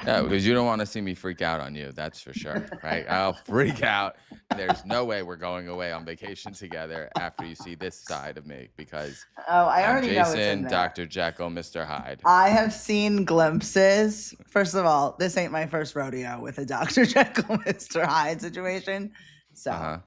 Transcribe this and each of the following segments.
Yeah, because you don't want to see me freak out on you. That's for sure, right? I'll freak out. And there's no way we're going away on vacation together after you see this side of me because Oh, I I'm already know it's in Jason, there. Dr. Jekyll, Mr. Hyde. I have seen glimpses. First of all, this ain't my first rodeo with a Dr. Jekyll, Mr. Hyde situation. So. Uh-huh.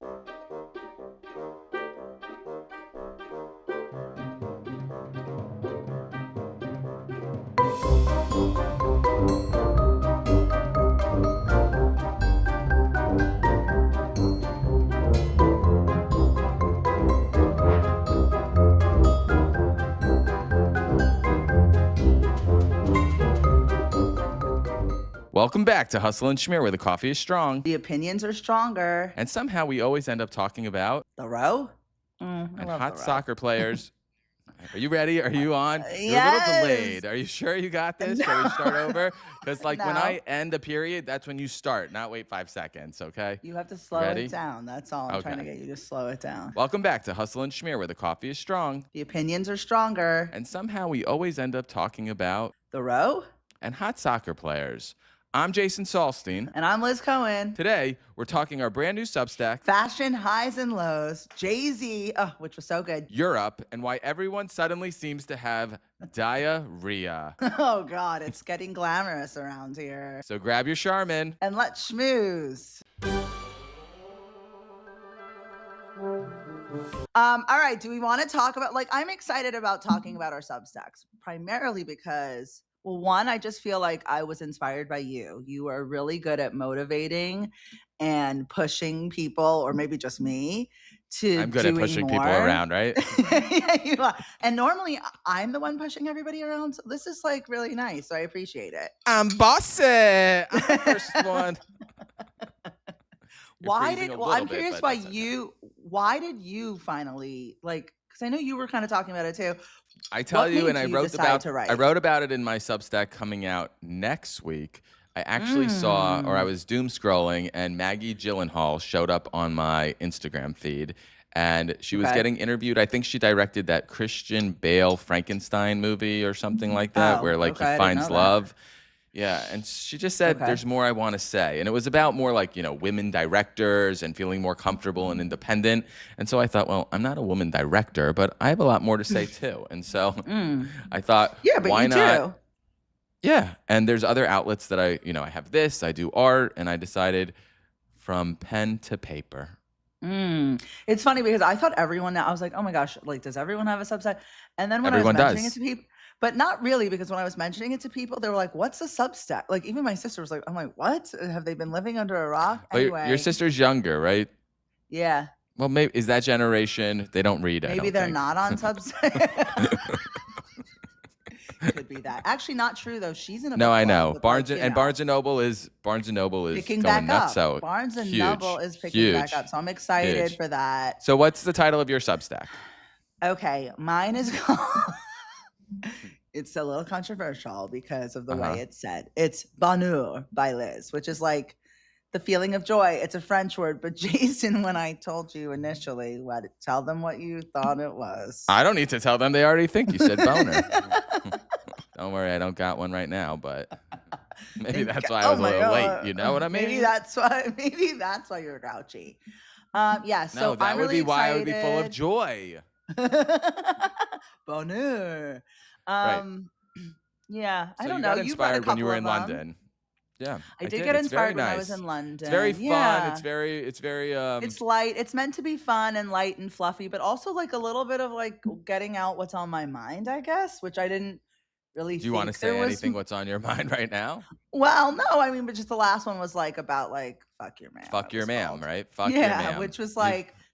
Welcome back to Hustle and Schmear, where the coffee is strong. The opinions are stronger. And somehow we always end up talking about the row and hot soccer players. Are you ready? Are you on? Yes. You're a little delayed. Are you sure you got this? No. Shall we start over? Because when No. I end a period, that's when you start, not wait 5 seconds, okay? You have to slow Ready? it down. That's all I'm trying to get you to slow it down. Welcome back to Hustle and Schmear, where the coffee is strong. The opinions are stronger. And somehow we always end up talking about the row and hot soccer players. I'm Jason Salstein. And I'm Liz Cohen. Today, we're talking our brand new Substack, Fashion Highs and Lows, Jay-Z, which was so good. Europe, and why everyone suddenly seems to have diarrhea. Oh, God, it's getting glamorous around here. So grab your Charmin. And let's schmooze. All right, do we want to talk about, I'm excited about talking about our Substacks, primarily because... Well, one, I just feel like I was inspired by you. You are really good at motivating and pushing people, or maybe just me, to I'm good at pushing people around, right? Yeah, you are. And normally I'm the one pushing everybody around. So this is really nice. So I appreciate it. I'm bossy. I'm the first one. I'm curious why did you finally because I know you were kind of talking about it too. I tell you, and I wrote about it in my Substack coming out next week. I actually saw, or I was doom scrolling, and Maggie Gyllenhaal showed up on my Instagram feed, and she was getting interviewed. I think she directed that Christian Bale Frankenstein movie or something like that, where he finds love. Yeah, and she just said, there's more I want to say. And it was about more women directors and feeling more comfortable and independent. And so I thought, well, I'm not a woman director, but I have a lot more to say too. And so I thought, why not? Too. Yeah, and there's other outlets that I have this, I do art, and I decided from pen to paper. It's funny because I thought everyone, I was like, oh my gosh, does everyone have a Substack? And then when I was mentioning it to people, but not really, because when I was mentioning it to people, they were like, what's a Substack? Even my sister was like, I'm like, what? Have they been living under a rock? Anyway. Your sister's younger, right? Yeah. Well, maybe is that generation, they don't read it. Maybe they're not on Substack. Could be that. Actually, not true though. She's in a No, I know. Barnes and Noble is picking going back nuts. up. So Barnes and Noble is picking back up. So I'm excited for that. So what's the title of your Substack? Okay, mine is called it's a little controversial because of the way it's said. It's bonheur by Liz, which is the feeling of joy. It's a French word, but Jason, when I told you initially, tell them what you thought it was. I don't need to tell them. They already think you said boner. Don't worry, I don't got one right now, but maybe that's why I was a little late. You know what I mean? Maybe that's why you're grouchy. Yeah. So no, that I'm would really be why excited. I would be full of joy. Bonheur. Right. Yeah. So I don't know. You got inspired when you were in London. Yeah, I did get inspired when I was in London. It's very fun. It's very. It's light. It's meant to be fun and light and fluffy, but also a little bit of getting out what's on my mind, I guess, which I didn't really. Do you want to say anything? What's on your mind right now? Well, no. I mean, but just the last one was about fuck your ma'am. Fuck your ma'am, right? Fuck your ma'am. Which was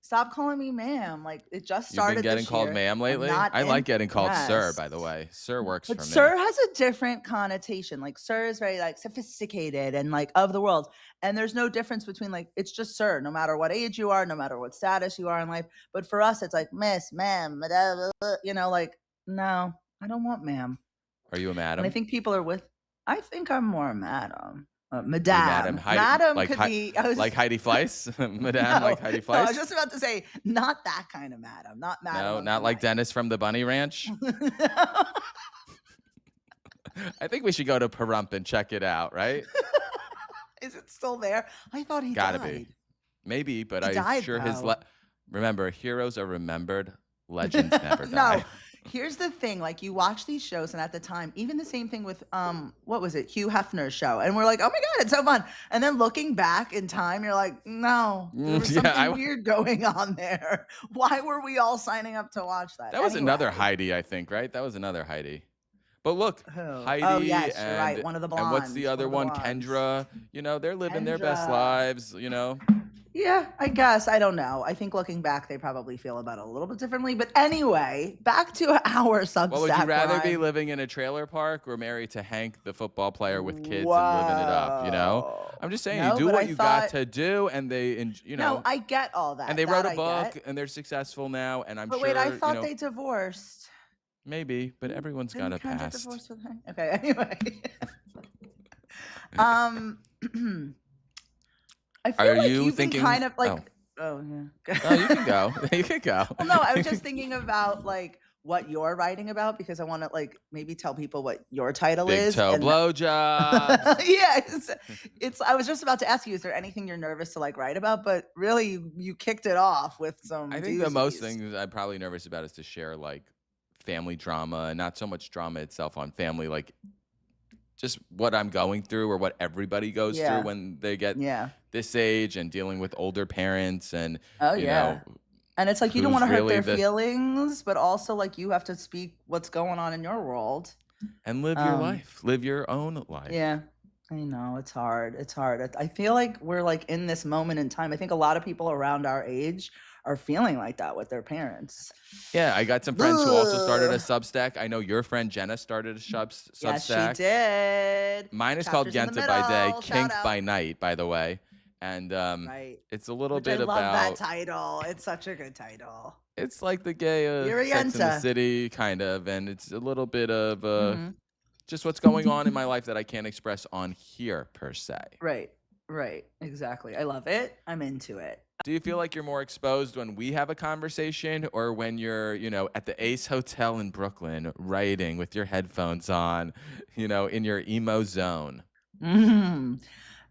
stop calling me ma'am. It just started. You've been getting called ma'am lately? I like getting called sir, by the way. Sir works for me. But sir has a different connotation. Sir is very sophisticated and of the world. And there's no difference between it's just sir, no matter what age you are, no matter what status you are in life. But for us, it's miss, ma'am, no, I don't want ma'am. Are you a madam? And I think people are I think I'm more a madam. Madam could be like Heidi Fleiss. Madame like Heidi Fleiss. No, I was just about to say not that kind of madam, not madam. No, not like Dennis from the Bunny Ranch. I think we should go to Pahrump and check it out, right? Is it still there? I thought he Gotta died. be. Maybe, but He I'm died, sure though. remember, heroes are remembered, legends never die. No, here's the thing. Like, you watch these shows, and at the time, even the same thing with what was it, Hugh Hefner's show, and we're like, oh my god, it's so fun. And then looking back in time, you're like, no, there was something weird going on there. Why were we all signing up to watch that? That was another Heidi, I think, right? That was another Heidi. But look, Heidi oh yes, you're right. One of the blondes. And what's the other one? Kendra. You know, they're living their best lives, you know. Yeah, I guess. I don't know. I think looking back, they probably feel about it a little bit differently. But anyway, back to our Substack. Well, would you rather be living in a trailer park or married to Hank, the football player with kids and living it up, you know? I'm just saying, you do what you got to do, and they, you know. No, I get all that. And they wrote a book, and they're successful now, and I'm sure. But wait, I thought they divorced. Maybe, but everyone's got a past. Divorced with Hank? Okay, anyway. I feel like you've thinking, been kind of like, oh yeah. Oh, you can go. You can go. Well, no, I was just thinking about like what you're writing about because I want to like maybe tell people what your title is. Big toe blowjob. Yeah, it's. I was just about to ask you, is there anything you're nervous to like write about? But really, you kicked it off with some. I think the most things I'm probably nervous about is to share like family drama, and not so much drama itself on family, like just what I'm going through or what everybody goes through when they get this age and dealing with older parents and you know, and it's like you don't want to hurt their feelings, but also like you have to speak what's going on in your world and live your life, live your own life. Yeah, I know it's hard. It's hard. I feel like we're like in this moment in time. I think a lot of people around our age are feeling like that with their parents. Yeah, I got some friends who also started a Substack. I know your friend Jenna started a Substack. Yes, she did. Mine is called Yenta by Day, Kink by Night, by the way. And it's a little bit about. I love that title. It's such a good title. It's like the gay Sex in the City, kind of. And it's a little bit of just what's going on in my life that I can't express on here, per se. Right. Exactly. I love it. I'm into it. Do you feel like you're more exposed when we have a conversation or when you're, you know, at the Ace Hotel in Brooklyn writing with your headphones on, you know, in your emo zone?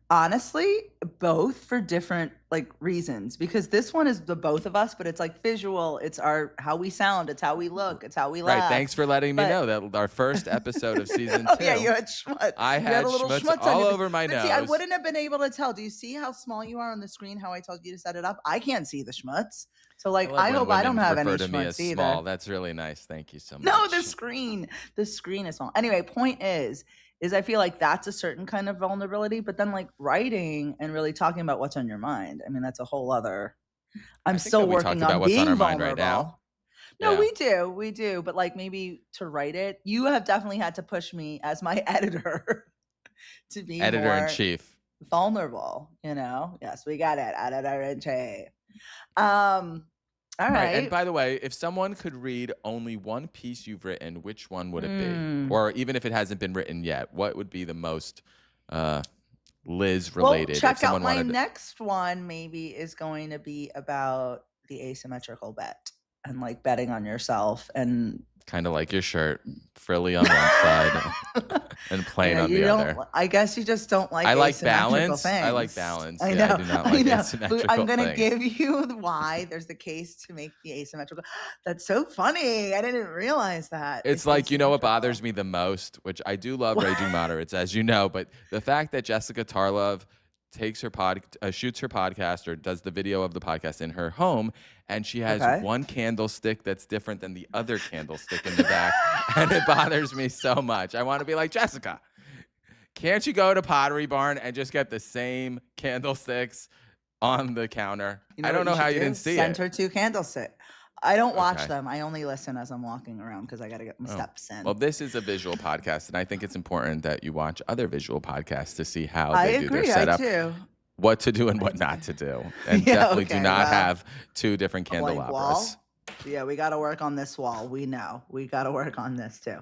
Honestly, both for different like reasons, because this one is the both of us, but it's like visual. It's how we sound. It's how we look. It's how we laugh. Right. Thanks for letting me know that our first episode of season 2. Yeah, you had schmutz. I had a little schmutz all over my nose. See, I wouldn't have been able to tell. Do you see how small you are on the screen? How I told you to set it up? I can't see the schmutz. So like, I hope I don't have any schmutz either. Small. That's really nice. Thank you so much. No, the screen is small. Anyway, point is I feel like that's a certain kind of vulnerability, but then like writing and really talking about what's on your mind. I mean, that's a whole other. I'm still working on being on our vulnerable. Mind right now. No, we do. But like maybe to write it, you have definitely had to push me as my editor to be editor in chief, vulnerable. You know, yes, we got it. Editor in chief. All right. And by the way, if someone could read only one piece you've written, which one would it be? Or even if it hasn't been written yet, what would be the most Liz related? Well, check out my next one. Maybe is going to be about the asymmetrical bet and like betting on yourself and. Kind of like your shirt, frilly on one side and plain on the other. I guess you just don't like. I like balance. Things. I like balance. I know. Yeah, I do not like asymmetrical. I'm going to give you why there's the case to make the asymmetrical. That's so funny. I didn't realize that. It's like, you know what bothers me the most, which I do love Raging Moderates, as you know, but the fact that Jessica Tarlov takes her shoots her podcast or does the video of the podcast in her home, and she has one candlestick that's different than the other candlestick in the back, and it bothers me so much. I want to be like, Jessica, can't you go to Pottery Barn and just get the same candlesticks on the counter? You know, I don't know how you didn't see it. Send her 2 candlesticks. I don't watch them. I only listen as I'm walking around because I got to get my steps in. Well, this is a visual podcast, and I think it's important that you watch other visual podcasts to see how they do their setup, what to do and what not to do. And definitely do not have 2 different candelabras. Yeah, we got to work on this wall. We know. We got to work on this too.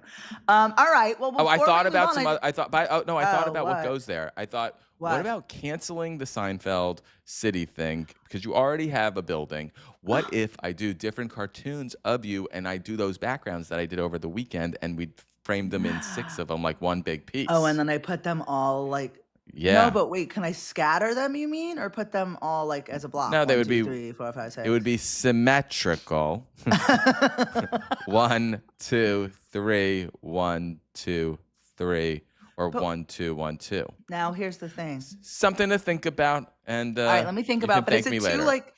All right. Well, I thought about I thought about what goes there. I thought, what about canceling the Seinfeld city thing? Because you already have a building. What if I do different cartoons of you and I do those backgrounds that I did over the weekend and we framed them in 6 of them, like one big piece. Oh, and then I put them all like. Yeah. No, but wait, can I scatter them, you mean? Or put them all like as a block? No, they 1, would 2, be 3, 4, 5, 6. It would be symmetrical. 1, 2, 3, 1, 2, 3, or 1, 2, 1, 2. Now here's the thing. Something to think about. And all right, let me think about. But is it later. too like?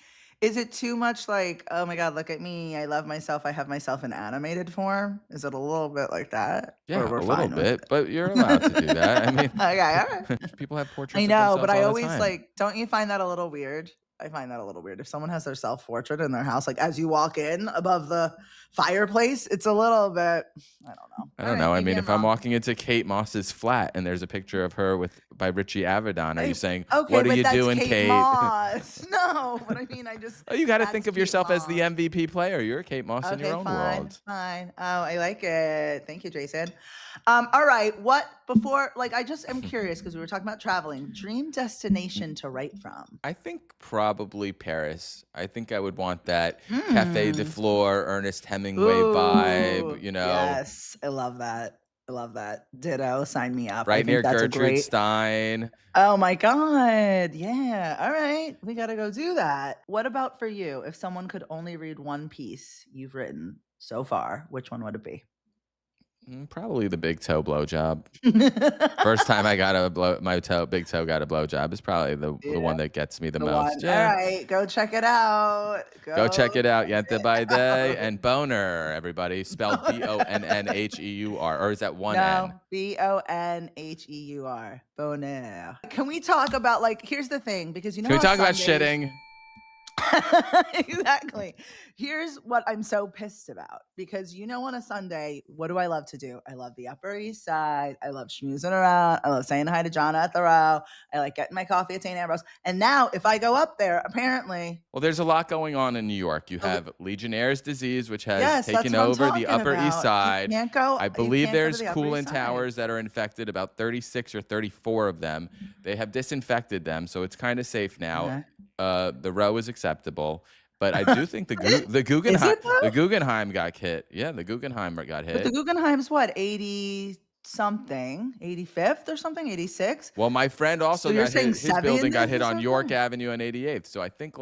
Is it too much like, oh my God, look at me. I love myself. I have myself in animated form. Is it a little bit like that? Yeah, or we're a little fine bit, but you're allowed to do that. I mean, okay, all right. people have portraits I know, but I all always the time. like, don't you find that a little weird? I find that a little weird. If someone has their self-portrait in their house, like as you walk in above the fireplace, it's a little bit, I don't know. I don't know. I mean, if I'm walking into Kate Moss's flat and there's a picture of her by Richie Avedon, are you saying, okay, what are but you that's doing, Kate Moss. No, but I mean, I just. Oh, you got to think of Kate yourself Moss. as the MVP player. You're Kate Moss in your own world. Fine. Oh, I like it. Thank you, Jason. All right. I just am curious because we were talking about traveling. Dream destination to write from? I think probably Paris. I think I would want that Café de Flore, Ernest Hemingway vibe, you know. Yes, I love that. Ditto. Sign me up. Right near Gertrude Stein. Oh my God. Yeah. All right. We got to go do that. What about for you? If someone could only read one piece you've written so far, which one would it be? Probably the big toe blowjob. First time I got big toe got a blowjob is probably the one that gets me the most. Yeah. All right, go check it out. Go check it out. Yente by day and boner, everybody. Spelled Bonnheur, or is that one N? Bonheur. Boner. Can we talk about here's the thing, because Can we talk about shitting? Exactly. Here's what I'm so pissed about, because on a Sunday, what do I love to do? I love the Upper East Side. I love schmoozing around. I love saying hi to John at the Row. I like getting my coffee at St. Ambrose. And now if I go up there, apparently. Well, there's a lot going on in New York. You have Legionnaire's disease, which has taken over the Upper East Side. You can't go. I believe there's coolant towers that are infected, about 36 or 34 of them. They have disinfected them, so it's kind of safe now. The Row is acceptable. But I do think the Guggenheim got hit. Yeah, the Guggenheim got hit. But the Guggenheim's what, 80 something, 85th or something, 86? Well, my friend also got hit. His building got hit on York Avenue and 88th. So I think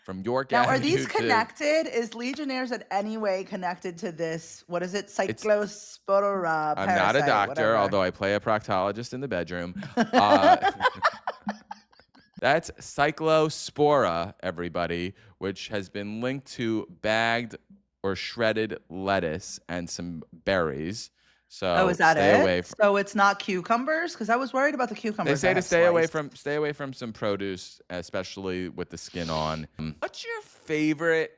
from York Avenue. Now, are these connected? Is Legionnaires in any way connected to this? What is it? Cyclospora. I'm not a doctor, although I play a proctologist in the bedroom. That's Cyclospora, everybody, which has been linked to bagged or shredded lettuce and some berries. So is that stay away from. So it's not cucumbers? Because I was worried about the cucumbers. They say to stay away from some produce, especially with the skin on. What's your favorite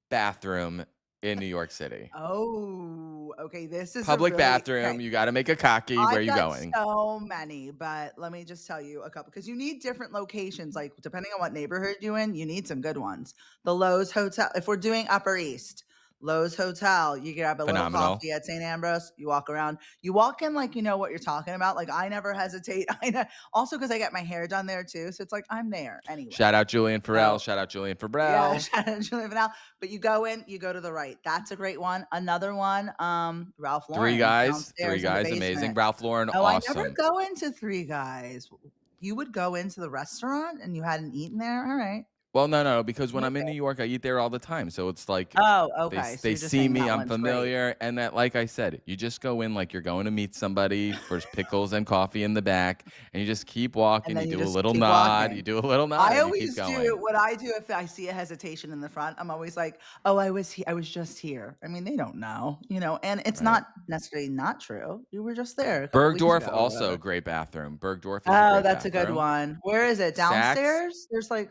bathroom in New York City? Oh, okay. This is public bathroom. Okay. You got to make a cocky. Where are you going? So many, but let me just tell you a couple, because you need different locations. Like depending on what neighborhood you're in, you need some good ones. The Lowe's Hotel. If we're doing Upper East, Lowe's Hotel, you grab a little coffee at St. Ambrose, you walk around, you walk in like you know what you're talking about. Like I never hesitate. Also because I get my hair done there too, so it's like I'm there anyway. Shout out Julian Farrell. Shout out Julian Farrell. Yeah, shout out Julian Farrell. But you go in, you go to the right. That's a great one. Another one, Ralph Lauren. Three guys, amazing. Ralph Lauren, awesome. I never go into Three Guys. You would go into the restaurant and you hadn't eaten there? All right. Well, no, because when I'm in New York, I eat there all the time. So it's like, okay. They see me, I'm familiar. And that, like I said, you just go in like you're going to meet somebody. There's pickles and coffee in the back. And you just keep walking. You do a little nod. You do a little nod. I always do what I do if I see a hesitation in the front. I'm always like, oh, I was just here. I mean, they don't know, and it's not necessarily not true. You were just there. Bergdorf, also great bathroom. Bergdorf is that's a good one. Where is it? Downstairs? Saks? There's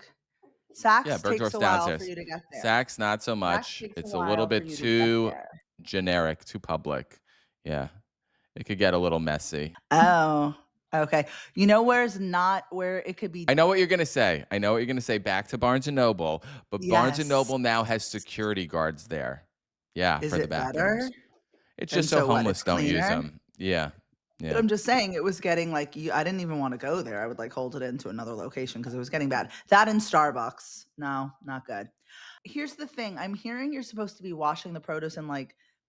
Saks Bergdorf's takes a while downstairs. For you to get there. Saks, not so much. It's a little bit too generic, too public. Yeah. It could get a little messy. Oh, okay. Where it could be. I know what you're going to say. Back to Barnes & Noble. But yes. Barnes & Noble now has security guards there. Yeah, is for the it bathrooms. Better? It's just so homeless don't use them. Yeah. Yeah. But I'm just saying it was getting I didn't even want to go there. I would hold it into another location because it was getting bad. That and Starbucks. No, not good. Here's the thing. I'm hearing you're supposed to be washing the produce in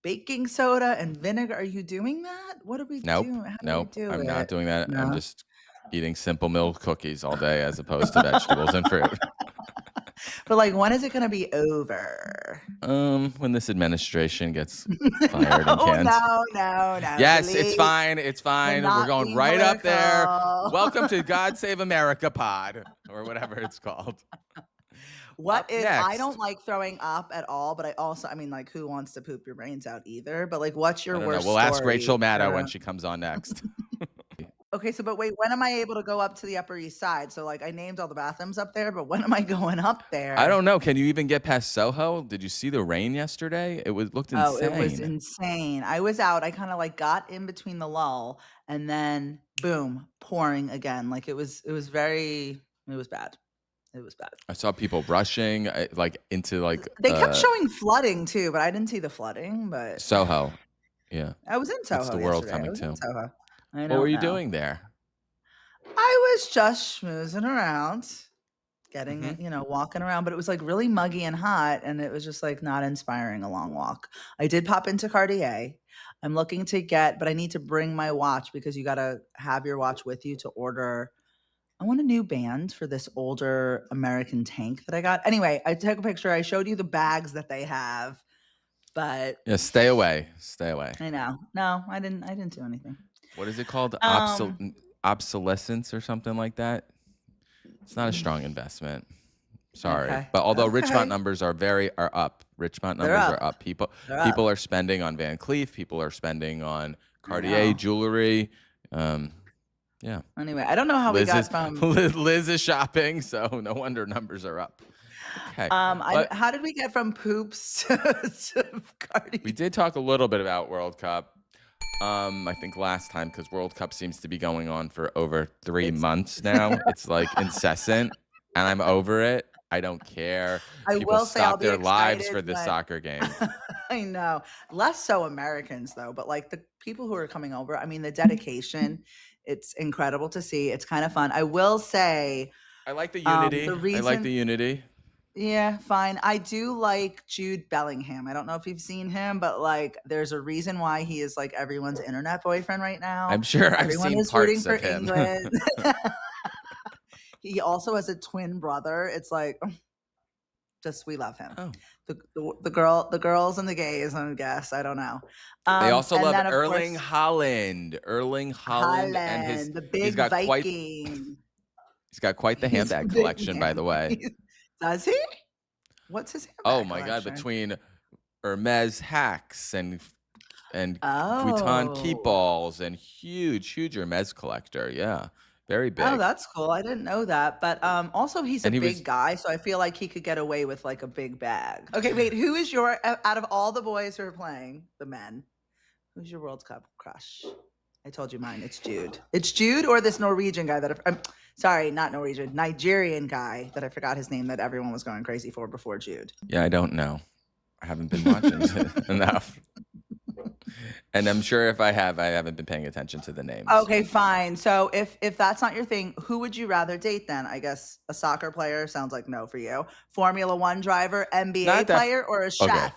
baking soda and vinegar. Are you doing that? What are we doing? How do we do I'm it? not doing that. No. I'm just eating Simple Milk cookies all day as opposed to vegetables and fruit. But like, when is it going to be over? When this administration gets fired and canned. No. Yes, Delete. it's fine. It's fine. We're going right up there. Welcome to God Save America Pod, or whatever it's called. What if I don't like throwing up at all, but I mean, like, who wants to poop your brains out either? But like, what's your worst We'll story? ask Rachel Maddow when she comes on next. Okay, so but wait, when am I able to go up to the Upper East Side? So like, I named all the bathrooms up there, but when am I going up there? I don't know. Can you even get past Soho? Did you see the rain yesterday? It looked insane. Oh, it was insane. I was out. I kind of like got in between the lull, and then boom, pouring again. Like it was bad. It was bad. I saw people rushing like into like. They kept showing flooding too, but I didn't see the flooding. But Soho, yeah. I was in Soho. It's the world yesterday. coming too. Soho. What were you doing there? I was just schmoozing around, getting walking around, but it was like really muggy and hot, and it was just like not inspiring a long walk. I did pop into Cartier. I'm looking to get, but I need to bring my watch because you got to have your watch with you to order. I want a new band for this older American tank that I got. Anyway, I took a picture. I showed you the bags that they have, but yeah, stay away. Stay away. I know. No, I didn't do anything. What is it called? Obsolescence or something like that? It's not a strong investment. Sorry. Okay. But although Richmond numbers are up. Richmond numbers are up. People are spending on Van Cleef. People are spendending on Cartier jewelry. Yeah. Anyway, I don't know how we got from Liz is shopping, so no wonder numbers are up. Okay. How did we get from poops to Cartier? We did talk a little bit about World Cup. I think last time, because World Cup seems to be going on for over 3 months now. It's like incessant, and I'm over it. I don't care. People stop their lives for this soccer game. I know. Less so Americans, though, but like the people who are coming over, I mean, the dedication, it's incredible to see. It's kind of fun. I will say, I like the unity. I like the unity. Yeah, fine. I do like Jude Bellingham. I don't know if you've seen him, but like there's a reason why he is like everyone's internet boyfriend right now. I'm sure Everyone I've seen parts of him. He also has a twin brother. It's like just we love him. Oh. The girls and the gays, I guess. I don't know. They also love Erling Haaland. Erling Haaland and the big Viking. He's got quite the handbag collection, by the way. Does he? What's his handbag Oh my collection? God! Between Hermes hacks and Vuitton keep balls and huge Hermes collector. Yeah, very big. Oh, that's cool. I didn't know that. But also he's a big guy, so I feel like he could get away with like a big bag. Okay, wait. Who is your out of all the boys who are playing, the men? Who's your World Cup crush? I told you mine. It's Jude. It's Jude or this Norwegian guy that sorry, not Norwegian, Nigerian guy that I forgot his name that everyone was going crazy for before Jude. Yeah, I don't know. I haven't been watching enough. And I'm sure if I haven't been paying attention to the names. Okay, fine. So if that's not your thing, who would you rather date then? I guess a soccer player sounds like no for you. Formula One driver, NBA player, or a chef? Okay.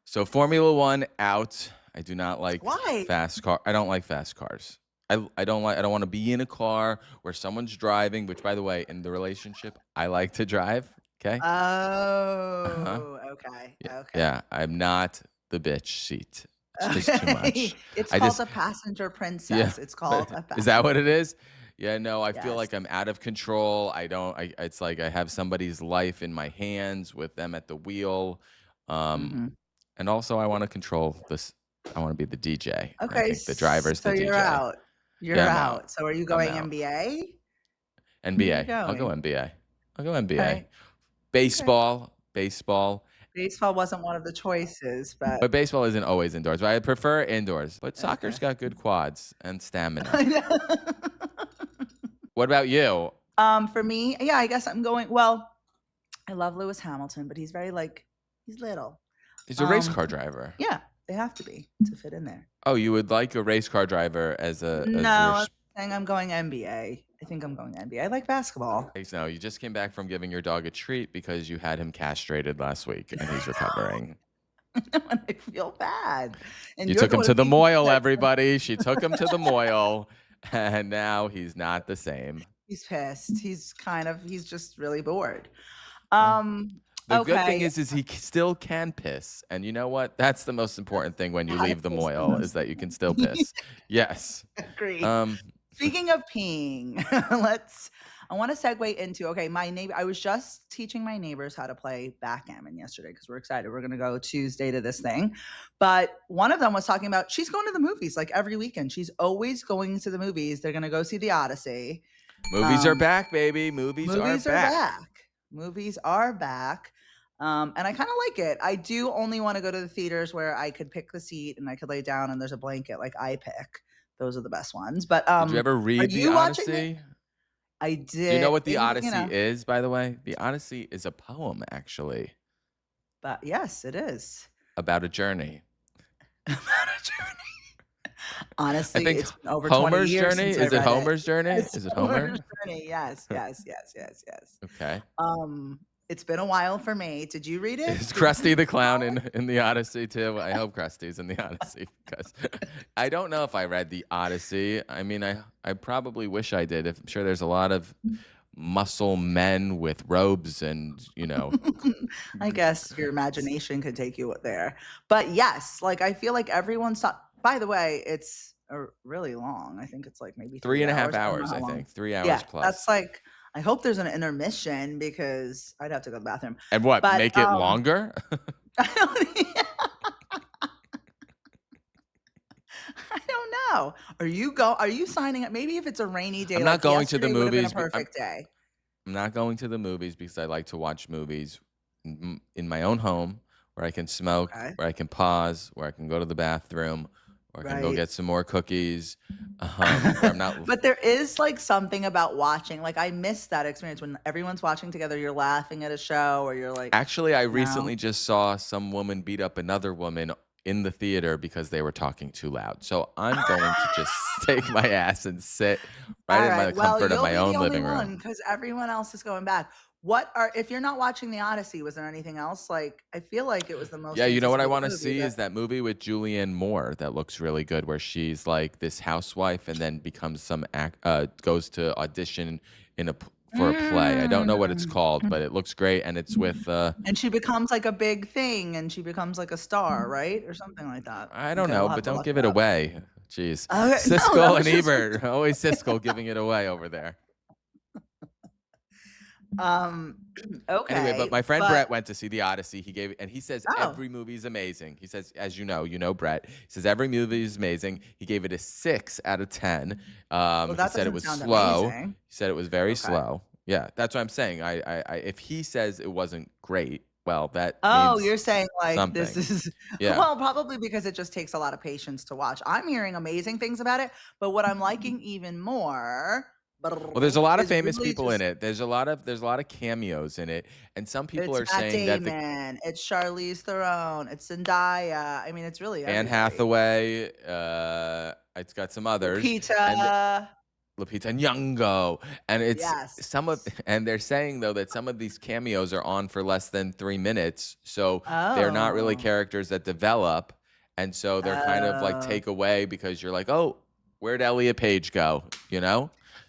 So Formula One out. I do not like Why? fast car. I don't like fast cars. I don't want to be in a car where someone's driving, which by the way, in the relationship, I like to drive. Okay. Oh, okay. Yeah. Okay. Yeah. I'm not the bitch seat. It's just too much. It's called a passenger princess. Yeah. It's called a passenger. Is that what it is? Yeah, no, I feel like I'm out of control. It's like I have somebody's life in my hands with them at the wheel. And also I want to control this. I want to be the DJ. Okay. I think the driver's the DJ. So you're out. You're out. So are you going NBA? NBA. I'll go NBA. Okay. Baseball. Baseball wasn't one of the choices, but baseball isn't always indoors. But I prefer indoors. But soccer's got good quads and stamina. What about you? For me, yeah, I guess I'm going. Well, I love Lewis Hamilton, but he's he's little. He's a race car driver. Yeah, they have to be to fit in there. Oh, you would like a race car driver as a? No, I'm saying I'm going NBA. I think I'm going NBA. I like basketball. No, you just came back from giving your dog a treat because you had him castrated last week and he's recovering. when I feel bad. And You you're took the him one to who the thinks moil, that everybody. She took him to the moil, and now he's not the same. he's pissed. He's just really bored. Well, the good thing Okay. is he still can piss. And you know what? That's the most important thing when you That leave the is the moil is most that you can still piss. Yes. agree. Um, Speaking of peeing, I want to segue into, okay, my neighbor, I was just teaching my neighbors how to play backgammon yesterday because we're excited. We're going to go Tuesday to this thing. But one of them was talking about she's going to the movies like every weekend. She's always going to the movies. They're going to go see the Odyssey. movies are back, baby. Movies are Movies are back. back. Movies are back. And I kind of like it. I do only want to go to the theaters where I could pick the seat and I could lay down and there's a blanket like I pick. Those are the best ones. But Did you ever are read The you watching it? Odyssey? I Do you know did, what The you Odyssey know, is, by the way? The Odyssey is a poem, actually, but yes, it is. about a journey. About a journey. I Honestly, think it's been over 20 Homer's years journey. since I Is it read it. Homer's journey? It's Is it Homer? Homer's journey. Yes, yes, yes, yes, yes. Okay. It's been a while for me. Did you read it? Is Krusty the Clown in the Odyssey too? I hope Krusty's in the Odyssey because I don't know if I read the Odyssey. I mean, I probably wish I did. I'm sure there's a lot of muscle men with robes and, I guess your imagination could take you there. But yes, like I feel like everyone's by the way, it's really long. I think it's like maybe 3.5 hours. I don't know hours, how I long. think. 3 hours Yeah, plus. that's like I hope there's an intermission because I'd have to go to the bathroom. And what? But, Make it longer? I don't know. Are you signing up? Maybe if it's a rainy day. I'm like not going to the yesterday would have been movies. a perfect day. I'm not going to the movies because I like to watch movies in my own home where I can smoke, Okay. where I can pause, where I can go to the bathroom, where I can go Right. get some more cookies. Where I'm not. But there is like something about watching. Like I miss that experience when everyone's watching together. You're laughing at a show, or you're like. Actually, I No. recently just saw some woman beat up another woman in the theater because they were talking too loud. So I'm going to just take my ass and sit right in the comfort of my own living room. Because everyone else is going back. If you're not watching the Odyssey, was there anything else? Like I feel like it was the most. Yeah, you know what I want to anticipated see is that movie with Julianne Moore that looks really good, where she's like this housewife and then becomes goes to audition for a play. I don't know what it's called, but it looks great, and it's with. And she becomes like a big thing, and she becomes like a star, right, or something like that. I don't Okay, know, we'll have but to don't look give it it up. away. Jeez, Okay, no, that Siskel was and just- Ebert, always Siskel giving it away over there. Okay. Anyway, but my friend Brett went to see the Odyssey. He says Oh. every movie is amazing. He says, as you know Brett. He says every movie is amazing. He gave it a 6 out of 10. Well, He that said it doesn't was sound slow. amazing. He said it was very Okay. slow. Yeah, that's what I'm saying. I if he says it wasn't great, well, that Oh, means you're saying like something. this is Yeah. well, probably because it just takes a lot of patience to watch. I'm hearing amazing things about it, but what I'm liking even more. Well, there's a lot of is famous really people just- in it. There's a lot of cameos in it, and some people It's are Matt saying that Damon, it's Charlize Theron, it's Zendaya. I mean, it's really Anne everybody. Hathaway. It's got some others. Lupita Nyong'o, and it's Yes. and they're saying though that some of these cameos are on for less than 3 minutes, so they're not really Oh. characters that develop, and so they're kind of like take away because you're like, oh, where'd Elliot Page go?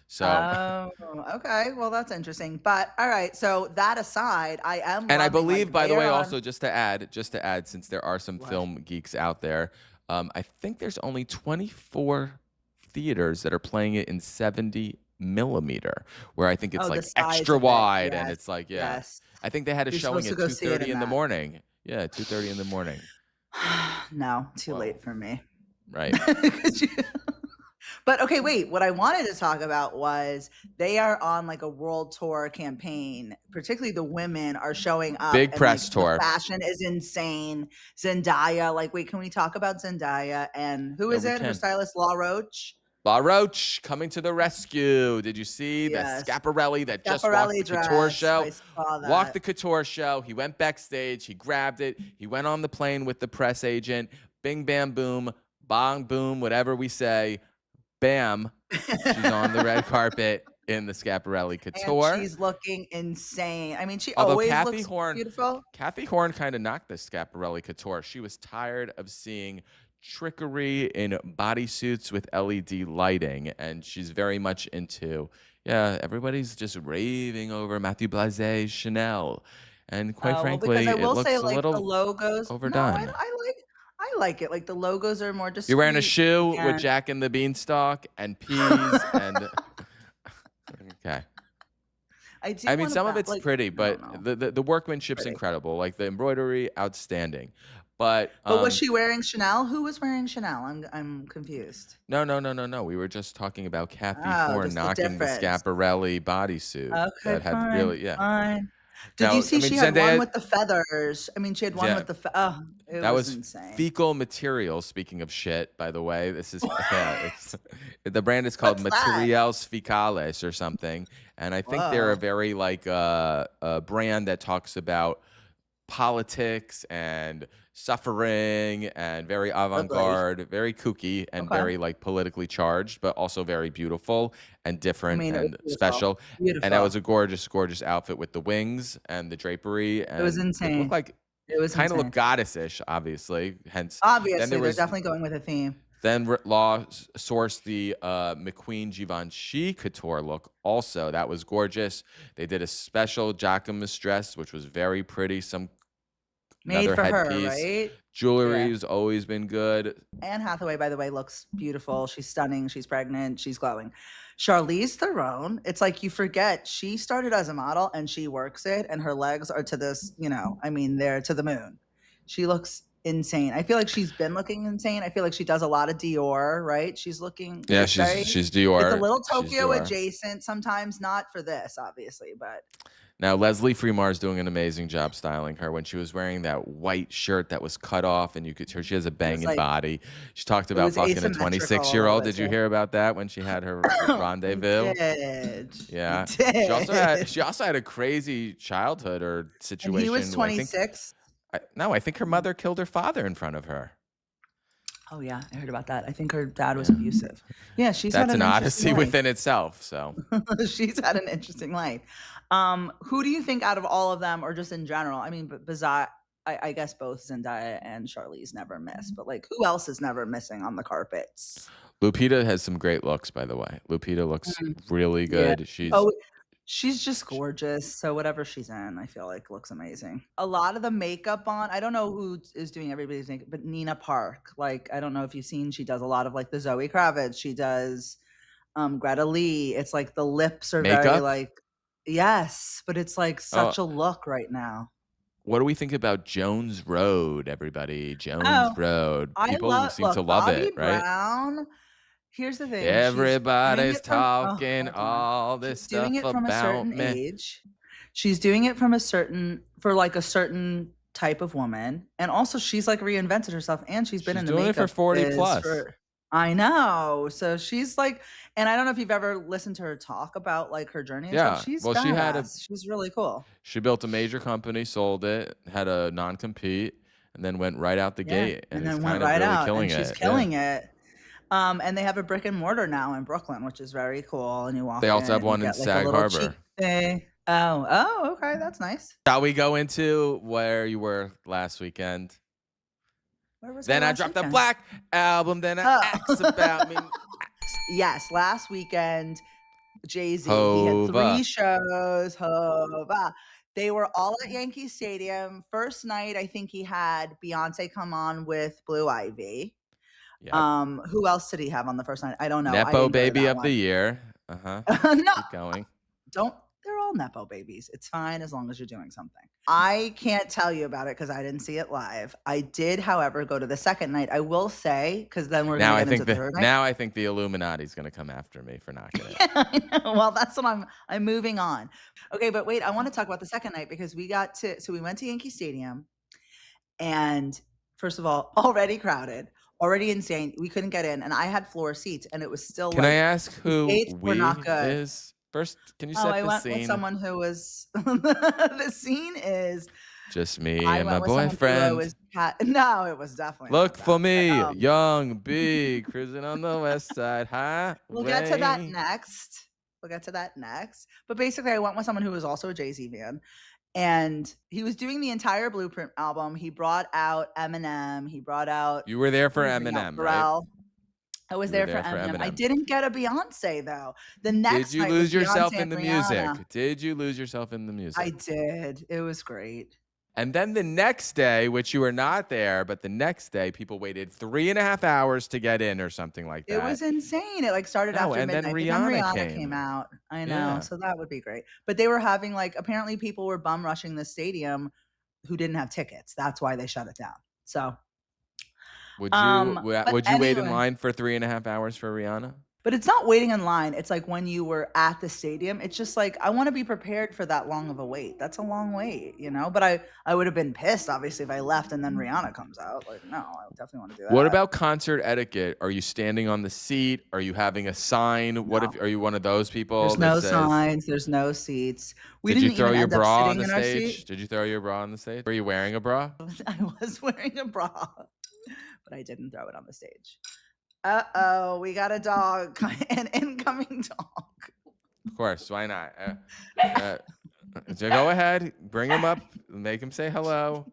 So. Okay. Well, that's interesting. But all right. So that aside, I am. And I loving, believe, like, by the way, later on- also just to add, since there are some What? film geeks out there, I think there's only 24 theaters that are playing it in 70 millimeter, where I think it's Oh, the like size extra of it. wide, and Yes, it's like, yes. I think they had a You're showing supposed at to go see it 2:30 in the that. morning. Yeah, 2:30 in the morning. No, too Whoa. late for me. Right. But okay, wait. What I wanted to talk about was they are on like a world tour campaign. Particularly the women are showing up. Big and, press like, tour. The fashion is insane. Zendaya, like, wait, can we talk about Zendaya and who is we it? Her can. stylist, Law Roach. Law Roach coming to the rescue. Did you see Yes. the Schiaparelli that just Schiaparelli walked the couture dress. show? I saw that. Walked the couture show. He went backstage. He grabbed it. He went on the plane with the press agent. Bing, bam, boom, bong, boom, whatever we say. Bam. She's on the red carpet. in the Schiaparelli And Couture. she's looking insane. I mean, she Although always looks beautiful. Kathy Horn kind of knocked the Schiaparelli Couture. She was tired of seeing trickery in bodysuits with LED lighting, and she's very much into, everybody's just raving over Matthew Blaset's Chanel. And quite Well, because frankly, I it will say, looks a like, the little logos. No, overdone. I like it. Like, the logos are more You're wearing a discreet. shoe with And Jack and the Beanstalk and peas and okay. I do I mean, want some of to it's like, pretty, I but don't know, the workmanship's pretty. incredible. Like the embroidery, outstanding. But But was she wearing Chanel? Who was wearing Chanel? I'm confused. no. We were just talking about Kathy Oh, Horn just the knocking the difference. Schiaparelli bodysuit Okay, that had fine, really, fine. Did you Now, I see mean, she had one Zendaya, with the feathers? I mean, she had one yeah, with the oh, it that was was insane. fecal material. Speaking of shit, by the way, this is it's the brand is called What's that? Materials Fecales or something, and I think they're a Whoa. very like a brand that talks about politics and suffering and very Ugly. avant-garde, very kooky and Okay. very like politically charged, but also very beautiful and I different mean, it was and beautiful. special. And that was Beautiful. a gorgeous, gorgeous outfit with the wings and the drapery, It was and it looked insane. like It was kind of insane. looked goddess-ish, obviously. Hence, then Obviously, there they're was definitely going with a theme. then Law sourced the McQueen Givenchy couture look. Also, that was gorgeous. They did a special Jacquemus dress, which was very pretty. Made Another for her, headpiece. right? Yeah. Jewelry's always been good. Anne Hathaway, by the way, looks beautiful. She's stunning. She's pregnant. She's glowing. Charlize Theron, it's like you forget she started as a model and she works it, and her legs are to this, I mean, they're to the moon. She looks insane. I feel like she's been looking insane. I feel like she does a lot of Dior, right? She's looking, Yeah, it's very, she's it's a Dior. little She's Tokyo Dior. adjacent sometimes, not for this, obviously, but Now, Leslie Freemar's doing an amazing job styling her. When she was wearing that white shirt that was cut off, and you could hear she has a it was banging like, body. She talked it about was fucking a asymmetrical a little 26-year-old. bit Did you too. hear about that when she had her I rendezvous? did. I Yeah. did. She also had a crazy childhood or And he was situation. I think 26. I think her mother killed her father in front of her. Oh yeah, I heard about that. I think her dad was Yeah. abusive. Yeah, she's had That's an an interesting odyssey life. within itself. So She's had an interesting life. Who do you think out of all of them, or just in general? I mean, but besides, I guess both Zendaya and Charlize never miss, but like, who else is never missing on the carpets? Lupita has some great looks, by the way. Lupita looks Mm, really yeah. good. She's just gorgeous. So whatever she's in, I feel like looks amazing. A lot of the makeup on, I don't know who is doing everybody's makeup, but Nina Park. Like, I don't know if you've seen, she does a lot of like the Zoe Kravitz. She does Greta Lee. It's like the lips are very makeup. like, yes, but it's like Oh, such a look right now. what do we think about Jones Road, everybody? Jones Oh, Road. I People love seem to look, love Bobby it, right? Brown. Here's the thing, she's doing Everybody's it from talking hold on. all this She's doing stuff it from a about certain me. age. She's doing it from for like a certain type of woman, and also she's like reinvented herself, and she's been She's in the doing it for makeup 40 biz plus. for I know. So she's like, and I don't know if you've ever listened to her talk about like her journey and stuff. Yeah. She's Well, badass. She's really cool. she built a major company, sold it, had a non-compete, and then went right out the Yeah, gate and and is then went kind of right really out, and killing she's it. Yeah. killing it. And they have a brick and mortar now in Brooklyn, which is very cool. And you walk They in, also have you one in get like a Sag little cheap Harbor. thing. Oh, okay, that's nice. Shall we go into where you were last weekend? Where was Then I last dropped a weekend? Black album. Then I asked about me. Yes, last weekend, Jay-Z, he had Hova. 3 shows. Hova. They were all at Yankee Stadium. First night, I think he had Beyonce come on with Blue Ivy. Yep. Who else did he have on the first night? I don't know. I Nepo didn't go to baby that of one. the year. No, Keep going. they're all Nepo babies. It's fine as long as you're doing something. I can't tell you about it because I didn't see it live. I did, however, go to the second night. I will say, because then we're going to get into the third night. Now I think the Illuminati's going to come after me for knocking it. Yeah, I know. Well, that's what I'm moving on. Okay, but wait, I want to talk about the second night because we went to Yankee Stadium, and first of all, already crowded, already insane. We couldn't get in, and I had floor seats, and it was still Can I ask who gates were we not good. is? First, can you Oh, set I the went scene? with someone who was the scene is just me I and went my with someone who boyfriend. was no, it was definitely Look not for that. me, young, big, cruising on the west side. We'll get to that next. We'll get to that next. But basically, I went with someone who was also a Jay-Z fan. And he was doing the entire Blueprint album. He brought out Eminem. He brought out... You were there for Eminem, right? I was there for Eminem. I didn't get a Beyonce, though. The next night was Beyonce and Rihanna. Did you lose yourself in the music? I did. It was great. And then the next day, which you were not there, but the next day, people waited 3.5 hours to get in or something like that. It was insane. It started after midnight. Then Rihanna came out. I know. Yeah. So that would be great. But they were having apparently people were bum rushing the stadium who didn't have tickets. That's why they shut it down. So would you wait in line for 3.5 hours for Rihanna? But it's not waiting in line. It's like when you were at the stadium, it's just I want to be prepared for that long of a wait. That's a long wait, But I would have been pissed, obviously, if I left and then Rihanna comes out. No, I definitely want to do that. What about concert etiquette? Are you standing on the seat? Are you having a sign? No. Are you one of those people? There's no signs. There's no seats. Did you throw your bra on the stage? Did you throw your bra on the stage? Were you wearing a bra? I was wearing a bra, but I didn't throw it on the stage. Uh-oh, we got a dog, an incoming dog. Of course, why not? So go ahead, bring him up, make him say hello.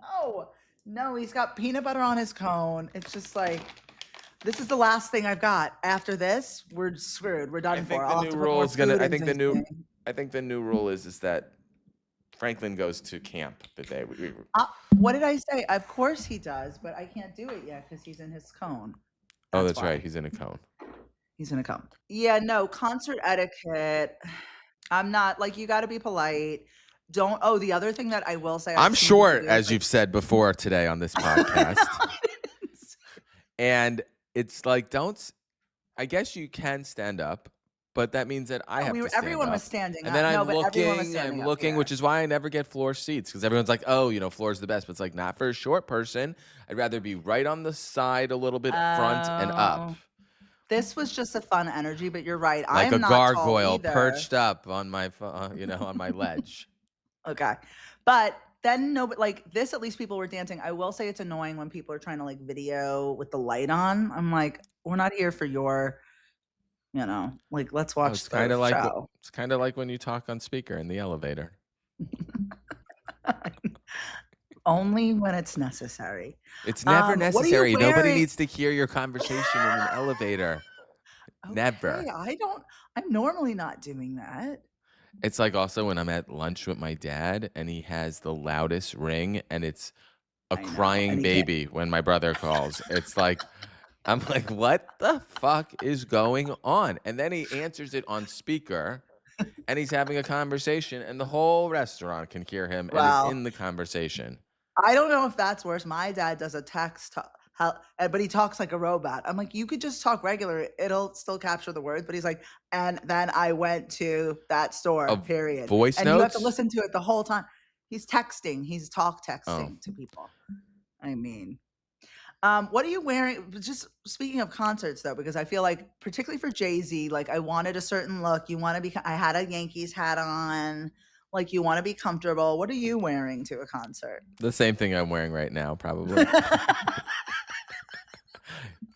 Oh, no, he's got peanut butter on his cone. It's just this is the last thing I've got. After this, we're screwed. We're done for. I think the new rule is that Franklin goes to camp the day. What did I say? Of course he does, but I can't do it yet because he's in his cone. That's right. He's in a cone. He's in a cone. Yeah, no, concert etiquette. I'm not you got to be polite. The other thing that I will say. I'm short, as you've said before today on this podcast. And it's I guess you can stand up, but that means that I have to stand everyone up. Was standing and up. And then I'm looking, which is why I never get floor seats, because everyone's like, oh, floor's the best. But it's not for a short person. I'd rather be right on the side a little bit, front and up. This was just a fun energy, but you're right. Like I'm a not gargoyle perched up on my, on my ledge. Okay. But then this, at least people were dancing. I will say it's annoying when people are trying to video with the light on. I'm we're not here for your... let's watch the show. It's kind of like when you talk on speaker in the elevator. Only when it's necessary. It's never necessary. Nobody needs to hear your conversation in an elevator. Okay, never. I'm normally not doing that. It's also when I'm at lunch with my dad and he has the loudest ring and it's a crying baby when my brother calls. It's I'm what the fuck is going on? And then he answers it on speaker and he's having a conversation and the whole restaurant can hear him and is in the conversation. I don't know if that's worse. My dad does a text, but he talks like a robot. I'm you could just talk regular. It'll still capture the words, but he's and then I went to that store, period. Voice and notes? You have to listen to it the whole time. He's texting. He's texting to people. I mean... what are you wearing? Just speaking of concerts, though, because I feel particularly for Jay-Z, I wanted a certain look. You want to be... I had a Yankees hat on. You want to be comfortable. What are you wearing to a concert? The same thing I'm wearing right now, probably.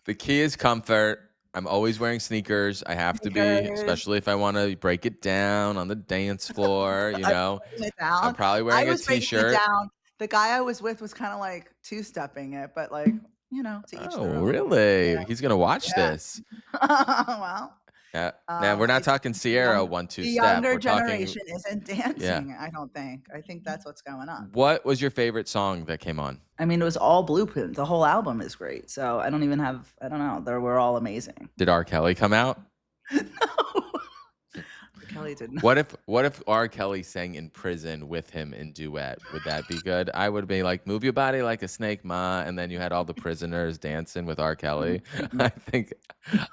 The key is comfort. I'm always wearing sneakers. I have to be, especially if I want to break it down on the dance floor, I'm probably wearing a t-shirt. The guy I was with was kind of two-stepping it, but to each their own. Really? Yeah. He's going to watch this. Well. Yeah. Now, we're not talking Sierra 1-2 step. The younger generation isn't dancing, I don't think. I think that's what's going on. What was your favorite song that came on? I mean, it was all Blueprint. The whole album is great. So I don't know. They were all amazing. Did R. Kelly come out? No. Kelly didn't. What if R. Kelly sang in prison with him in duet? Would that be good? I would be move your body like a snake, ma, and then you had all the prisoners dancing with R. Kelly. I think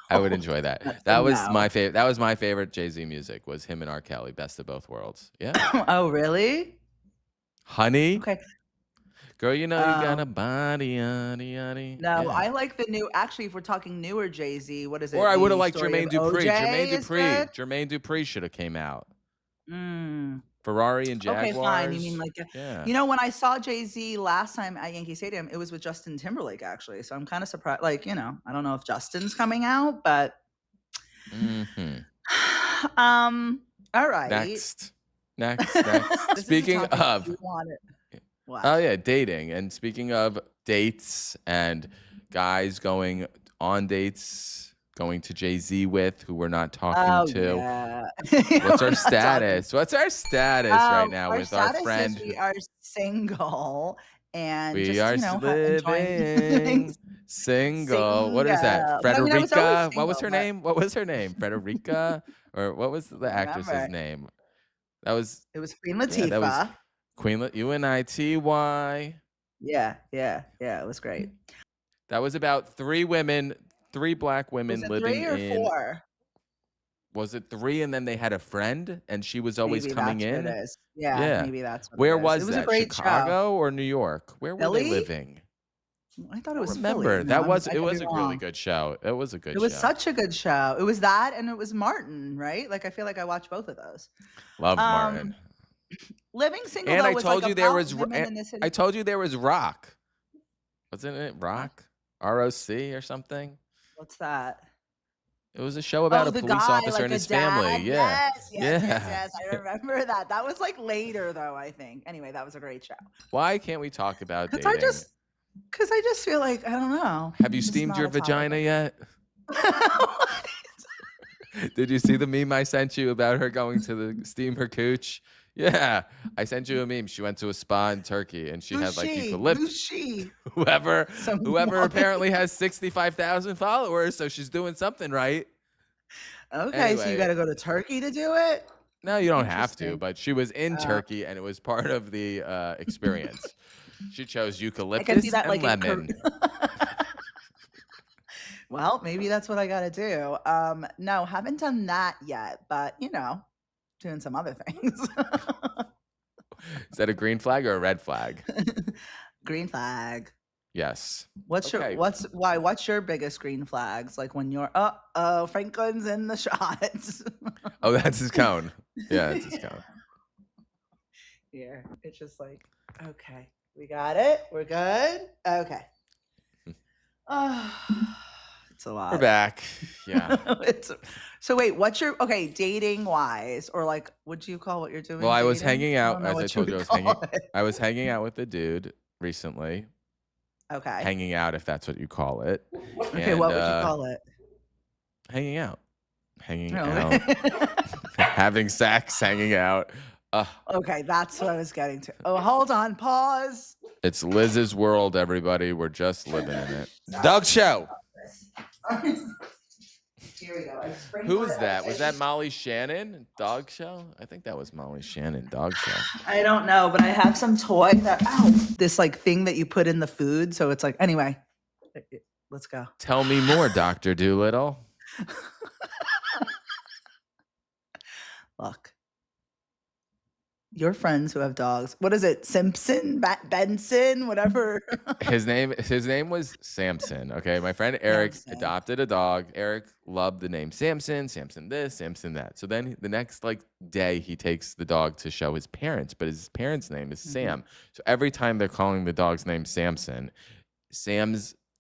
I would enjoy that. That was my favorite. That was my favorite Jay-Z music. Was him and R. Kelly, best of both worlds. Yeah. Oh, really? Honey. Okay. Girl, you got a body, yaddy, yaddy. No, yeah. I like the new. Actually, if we're talking newer Jay-Z, what is it? Or I would have liked Jermaine Dupri. Jermaine Dupri should have came out. Ferrari and Jaguars. Okay, fine. You mean when I saw Jay-Z last time at Yankee Stadium, it was with Justin Timberlake, actually. So I'm kind of surprised. I don't know if Justin's coming out, but All right. Next. This Speaking is a topic of, you wanted. What? oh yeah, dating. And speaking of dates and guys going on dates, going to Jay-Z with who we're not talking to. Yeah. What's We're our not status? What's our status right now our with our status friend? is we are single and We just, are enjoying living single. What is that? single. But I mean, I was always Frederica? What was single, her but name? What was her name? Frederica? Or what was I the don't actress's remember. name? That was, It was Queen yeah, that was Latifah. Queen Unity. Yeah. It was great. That was about three black Was women it living 3 or in. 4? Was it 3? And then they had a friend, and she was always Maybe coming that's what it in. is. Yeah, Yeah. maybe that's what Where it is. It was was a that? great show. Chicago or New York? Where were they Philly? living? I thought I it was remember. Philly. No, It was I could be a really wrong. good show. It was a good It show. was such a good show. It was that, and it was Martin, right? Like I feel like I watched both of those. Loved Martin. Living single And though I was told like you there about was. women in the city. I told you there was Rock. Wasn't it Rock? ROC or something? What's that? It was a show about a the police guy, officer like and a his family. dad. Yeah. Yes. I remember that. That was like later though, I think. Anyway, that was a great show. Why can't we talk about dating? Because I just feel like I don't know. Have you steamed your vagina yet? Did you see the meme I sent you about her going to steam her cooch? Yeah, I sent you a meme. She went to a spa in Turkey and she had like eucalyptus. Who's she? Whoever apparently has 65,000 followers, so she's doing something right. Okay, Anyway, so you got to go to Turkey to do it? No, you don't have to, but she was in Turkey and it was part of the experience. She chose eucalyptus I can see that, and like, lemon. Well, maybe that's what I got to do. No, haven't done that yet, but doing some other things. Is that a green flag or a red flag? Green flag. Yes. What's your biggest green flags? Like when you're Franklin's in the shots. Oh, that's his cone. Yeah, it's his cone. Yeah, it's just like, okay, we got it. We're good. Okay. It's a lot. We're back. Yeah. So wait, dating wise, or like, what do you call what you're doing? Well, I was hanging out, as I told you, I was hanging out with a dude recently. Okay. Hanging out, if that's what you call it. Okay, what would you call it? Hanging out. Having sex, hanging out. Okay, that's what I was getting to. Oh, hold on, pause. It's Liz's world, everybody. We're just living in it. Dog show. Here we go. Who was that? Was that Molly Shannon? Dog show? I think that was Molly Shannon. Dog show. I don't know, but I have some toy this like thing that you put in the food. So it's like, anyway, let's go. Tell me more, Dr. Doolittle. Look. Your friends who have dogs. What is it? Simpson? Benson? Whatever. His name was Samson. Okay. My friend Eric adopted a dog. Eric loved the name Samson. Samson this, Samson that. So then the next day he takes the dog to show his parents, but his parents' name is Sam. So every time they're calling the dog's name Samson,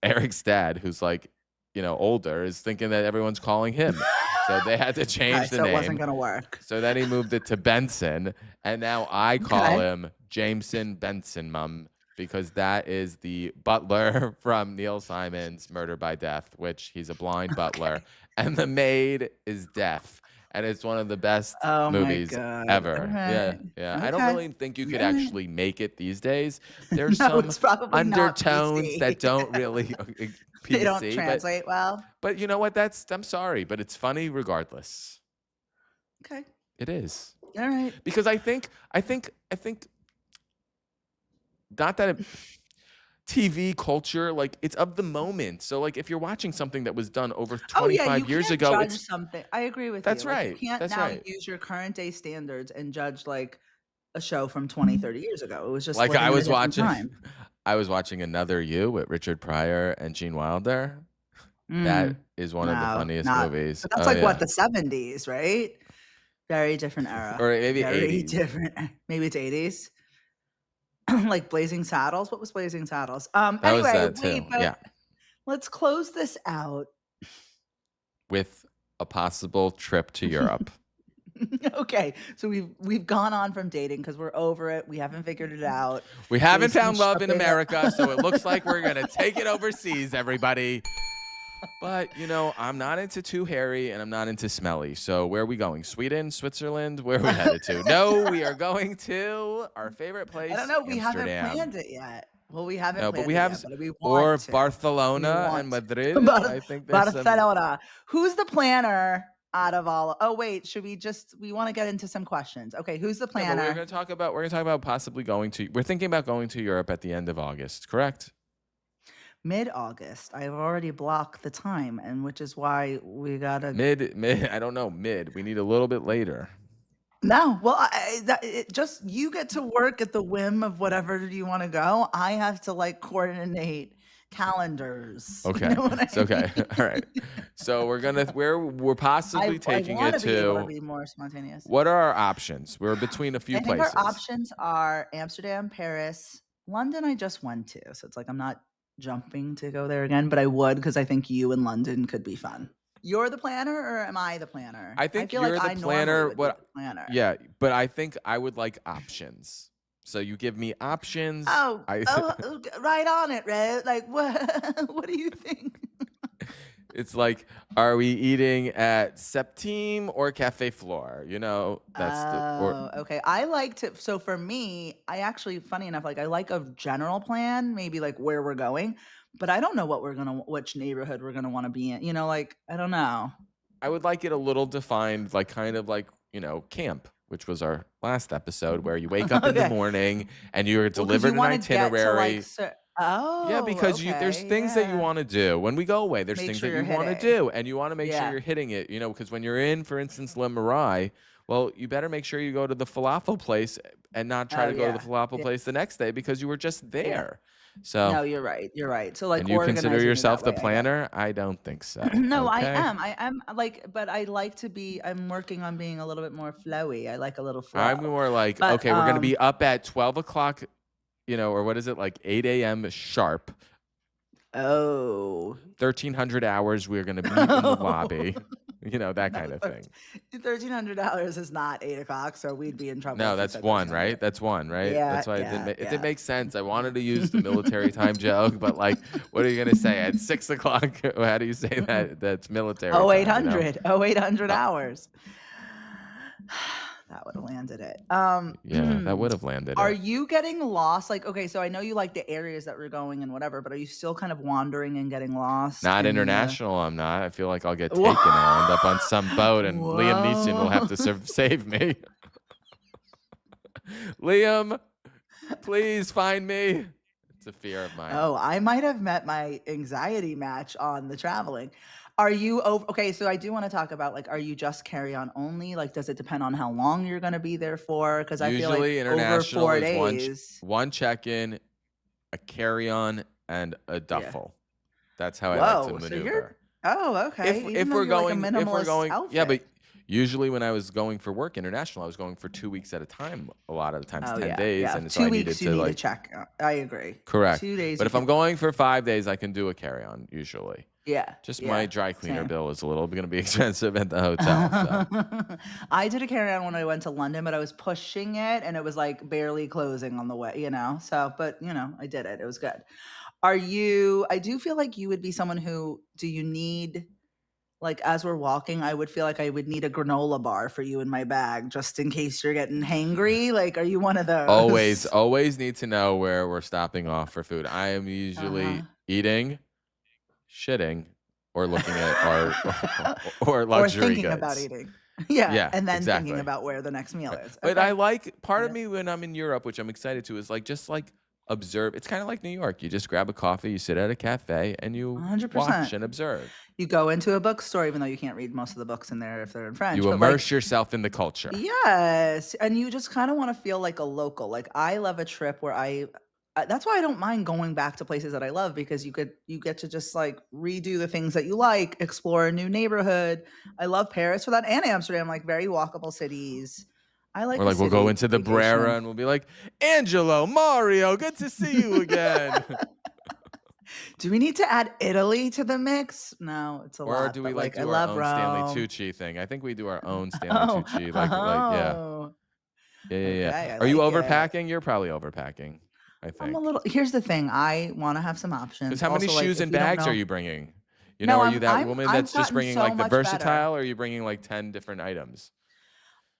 Eric's dad, who's older, is thinking that everyone's calling him. So they had to change the name. So it wasn't going to work. So then he moved it to Benson. And now I call him Jameson Benson, Mum, because that is the butler from Neil Simon's Murder by Death, which he's a blind butler. And the maid is deaf. And it's one of the best movies ever. Right. Yeah. Okay. I don't really think you could actually make it these days. There's some undertones that don't really PC, they don't translate well. But you know what? I'm sorry, but it's funny regardless. Okay. It is. All right. Because I think not that TV culture, it's of the moment. So if you're watching something that was done over 25 years ago, judge something. I agree with you. That's right. You can't use your current day standards and judge a show from 20, 30 years ago. It was just I was watching Another You with Richard Pryor and Gene Wilder. That is one of the funniest movies. But that's what, the 70s, right? Very different era. Or maybe very 80s. Different. Maybe it's 80s. Like Blazing Saddles. What was Blazing Saddles? That was that too. Yeah. Let's close this out with a possible trip to Europe. Okay, so we've gone on from dating because we're over it. We haven't figured it out. We haven't found love in America, so it looks like we're gonna take it overseas, everybody. But I'm not into too hairy, and I'm not into smelly. So where are we going? Sweden, Switzerland? Where are we headed to? No, we are going to our favorite place. I don't know. We haven't Amsterdam. planned it yet. Well, we haven't. No, planned but we it have, yet, but we want or to. Barcelona and Madrid. I think there's Barcelona. Who's the planner out of all? Oh wait, should we want to get into some questions? Okay, who's the planner? No, we're going to talk about possibly going to. We're thinking about going to Europe at the end of August. Correct? Mid-August. I've already blocked the time, and which is why we gotta mid. I don't know. We need a little bit later. No, well, you get to work at the whim of whatever you want to go. I have to coordinate calendars. Okay. You know what I mean? Okay. All right. So we're possibly taking it to be more spontaneous. What are our options? We're between a few places. Our options are Amsterdam, Paris, London. I just went to, so it's I'm not jumping to go there again, but I would because I think you in London could be fun. You're the planner, or am I the planner? I think you're the planner. Planner. Yeah, but I think I would like options. So you give me options. Right on it, Red. What? What do you think? It's are we eating at Septime or Café Flore? That's okay. I like to. So for me, I actually, funny enough, I like a general plan, maybe where we're going. But I don't know which neighborhood we're gonna want to be in. I don't know. I would like it a little defined, camp, which was our last episode, where you wake up in the morning and you're delivered an itinerary. Yeah, because there's things that you want to do when we go away. There's things that you want to do, and you want to make sure you're hitting it. Because when you're in, for instance, Le Marais, well, you better make sure you go to the falafel place and not try to go to the falafel place the next day because you were just there. So no, you're right. You're right. So and you consider yourself the planner? I don't think so. No, okay? I am but I like to be. I'm working on being a little bit more flowy. I like a little flow. I'm more we're going to be up at 12 o'clock, or what is it, 8 a.m. sharp. Oh. 1,300 hours. We're going to meet in the lobby. That kind of thing. $1,300 is not 8 o'clock, so we'd be in trouble. No, that's one, right? That's one, right? Yeah, that's why it didn't make sense. I wanted to use the military time joke, but what are you gonna say at 6 o'clock? How do you say that? That's military. 0800 hours. That would have landed it. Yeah, that would have landed it. Are you getting lost? Okay, so I know you like the areas that we're going and whatever, but are you still kind of wandering and getting lost? Not international, I'm not. I feel like I'll get taken. I'll end up on some boat and Liam Neeson will have to save me. Liam, please find me. It's a fear of mine. Oh, I might have met my anxiety match on the traveling. Are you over? Okay, so I do want to talk about are you just carry on only? Does it depend on how long you're going to be there for? Because I feel like international over 4 days, one check-in, a carry-on, and a duffel. That's how I like to maneuver. Okay. If we're going, outfit. Yeah, but usually when I was going for work international, I was going for 2 weeks at a time. A lot of the times, 10 days, and so 2 I weeks needed to check. I agree. Correct. 2 days. But if I'm going for 5 days, I can do a carry-on usually. Yeah. Just my dry cleaner bill is a little going to be expensive at the hotel. So. I did a carry-on when I went to London, but I was pushing it and it was barely closing on the way, So, but I did it. It was good. I do feel like you would be someone who, do you need, as we're walking, I would feel like I would need a granola bar for you in my bag just in case you're getting hangry. Are you one of those? Always need to know where we're stopping off for food. I am usually eating, shitting, or looking at or luxury or thinking goods. About eating. Yeah, and then exactly. thinking about where the next meal is. Okay. But I part of me when I'm in Europe, which I'm excited to, is just observe. It's kind of like New York. You just grab a coffee, you sit at a cafe, and you 100%. watch and observe. You go into a bookstore, even though you can't read most of the books in there if they're in French. You immerse yourself in the culture. Yes, and you just kind of want to feel like a local. I love a trip where that's why I don't mind going back to places that I love, because you get to just redo the things that you like, explore a new neighborhood. I love Paris for that, and Amsterdam, very walkable cities. I like. Or we'll go into the Brera and we'll be like, Angelo, Mario, good to see you again. Do we need to add Italy to the mix? No, it's a lot. Or do we But like I do our love own Stanley Rome. Tucci thing? I think we do our own Stanley Oh, Tucci. Yeah. oh. Yeah. Okay, I Are you like it. overpacking? You're probably overpacking, I I'm a think. little. Here's the thing. I want to have some Because options. how many Also, like shoes if and you don't bags are know, you bringing? no, Are I'm you that I'm woman I've that's just gotten bringing so like the much better. versatile, or are you bringing like 10 different items?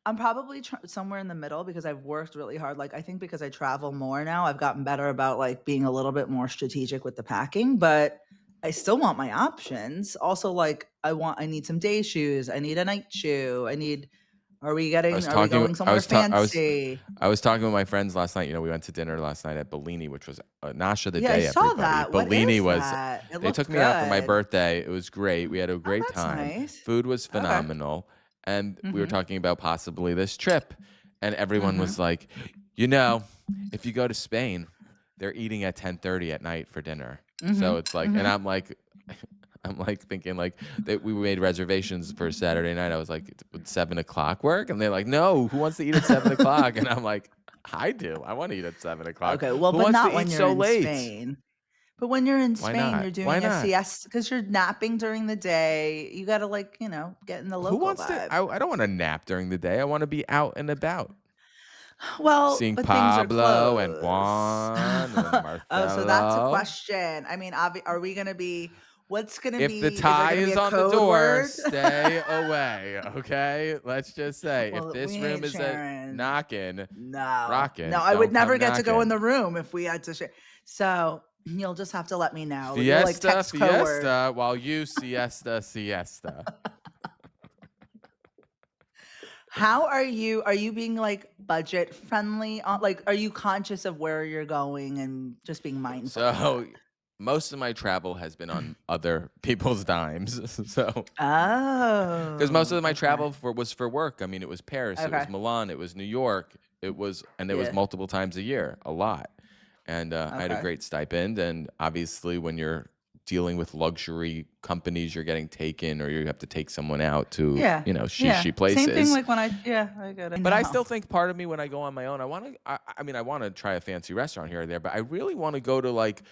I'm probably somewhere in the middle because I've worked really hard. Like I think because I travel more now, I've gotten better about like being a little bit more strategic with the packing, but I still want my options. Also, like I need some day shoes. I need a night shoe. Are we going somewhere fancy? I was talking with my friends last night. We went to dinner last night at Bellini, which was a Nosh of the Yeah, I day, saw everybody. that. What Bellini is was, that? It they looked took me out for my good. birthday. It was great. We had a Oh, great that's time. nice. Food was Okay. phenomenal. And we were Mhm. talking about possibly this trip. And everyone was Mhm. like, if you go to Spain, they're eating at 10:30 at night for dinner. So Mhm. it's like, and Mhm. I'm like thinking like that we made reservations for Saturday night. I was like, would 7:00 work? And they're like, no, who wants to eat at 7:00? And I'm like, I do. I want to eat at 7:00. Okay, well, Who but wants to not when eat you're so in late? Spain. But when you're in Why Spain, not? you're Why doing a not? siesta because you're napping during the day. You got to like, get in the Who local wants to? vibe. I don't want to nap during the day. I want to be out and about. Well, Seeing but things are Pablo and close. Juan and Oh, so that's a Marcelo. question. I mean, are we going to be, what's going to If the be, is there tie going to be is a on the code door, word? stay away. Okay? Let's just say if Well, this we room ain't is a sharing. knocking, No, no, rocking, I would don't never come get to go in knocking. the room if we had to share. So you'll just have to let me know. You're like Fiesta, text code word. fiesta, while you siesta. How are you? Are you being like budget friendly? Like, are you conscious of where you're going and just being mindful of So that? most of my travel has been on other people's dimes. So because most Oh, of my okay. travel was for work. I mean, it was Paris, it was Okay. Milan, it was New York, it was Yeah. multiple times a year, a lot. And I had a Okay. great stipend. And obviously, when you're dealing with luxury companies, you're getting taken, or you have to take someone out to Yeah. Yeah. she Same thing places. like when I get it. I But I know. still think part of me when I go on my own, I want to try a fancy restaurant here or there, but I really want to go to like